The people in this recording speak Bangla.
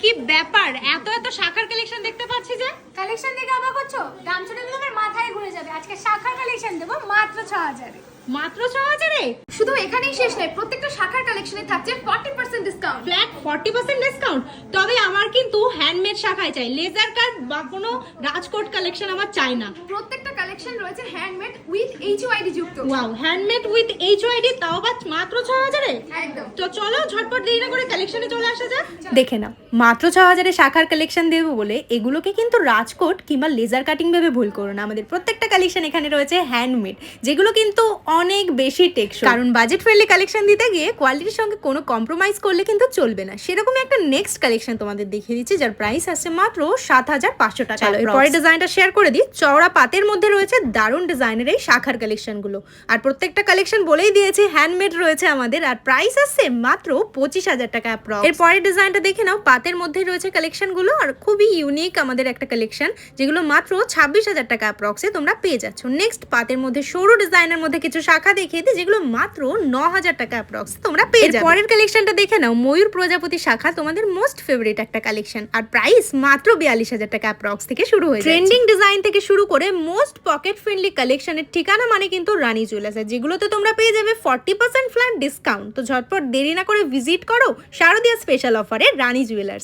কি ব্যাপার, এত এত শাখার কালেকশন দেখতে পাচ্ছি যে? কালেকশন দেখে অবাক হচ্ছ? দাম শুনে তোমার মাথায় ঘুরে যাবে। আজকে শাখার কালেকশন দেবো মাত্র 6000 এ। মাত্র 6000 এ? শুধু এখানেই শেষ নয়, প্রত্যেকটা শাখার কালেকশনে থাকছে 40% ডিসকাউন্ট। Flat 40% discount. তবে আমার কিন্তু হ্যান্ডমেড শাখায় চাই, লেজার কাট বা কোনো রাজকোট কালেকশন আমার চাই না। প্রত্যেকটা কালেকশন রয়েছে হ্যান্ডমেড উইথ HOID যুক্ত। ওয়াও, হ্যান্ডমেড উইথ HOID, তাও আবার মাত্র 6000 এ? একদম। তো চলো ঝটপট দেরি না করে কালেকশনে চলে আসা যাক। দেখে নাও, মাত্র 6000 শাখার কালেকশন দেবো বলে এগুলোকে কিন্তু রাজকোট কিংবা লেজার কাটিং ভেবে ভুল করো না। আমাদের প্রত্যেকটা কালেকশন এখানে রয়েছে হ্যান্ডমেড, যেগুলো কিন্তু অনেক বেশি টেকসই। কারণ বাজেট ফ্রেন্ডলি কালেকশন দিতে গিয়ে কোয়ালিটির সঙ্গে কোনো কম্প্রোমাইজ করলে কিন্তু চলবে না। সেরকম একটা নেক্সট কালেকশন তোমাদের দেখিয়ে দিচ্ছি, যার প্রাইস আছে মাত্র 7500 টাকা। চলো এরপরে ডিজাইনটা শেয়ার করে দিই। চওড়া পাতের মধ্যে রয়েছে দারুণ ডিজাইনের এই শাখার কালেকশনগুলো, আর প্রত্যেকটা কালেকশন বলেই দিয়েছি হ্যান্ডমেড রয়েছে আমাদের, আর প্রাইস আছে মাত্র 25000 টাকা অ্যাপ্রক্স। এরপরে ডিজাইনটা দেখে নাও, পাতের মধ্যে রয়েছে কালেকশনগুলো, আর খুবই ইউনিক আমাদের একটা কালেকশন, যেগুলো মাত্র 26000 টাকা অ্যাপ্রক্সে তোমরা পেয়ে যাচ্ছ। নেক্সট পাতের মধ্যে সরু ডিজাইনের মধ্যে কিছু শাখা দেখিয়ে দিই, যেগুলো মাত্র 9000 টাকা অ্যাপ্রক্স তোমরা পেয়ে যাবে। পরের কালেকশনটা দেখে নাও, ময়ূর প্রজাপতি শাখা, তোমাদের মোস্ট ফেভারিট একটা কালেকশন, আর প্রাইস মাত্র 42000 টাকা অ্যাপ্রক্স থেকে শুরু হয়ে যায়। ট্রেন্ডিং ডিজাইন থেকে শুরু করে মোস্ট পকেট ফ্রেন্ডলি কালেকশনের ঠিকানা মানে কিন্তু রানী জুয়েলার্স, যেগুলোতে তোমরা পেয়ে যাবে 40% ফ্ল্যাট ডিসকাউন্ট। তো ঝটপট দেরি না করে ভিজিট করো শারদীয়া স্পেশাল অফারে রানী জুয়েলার্স।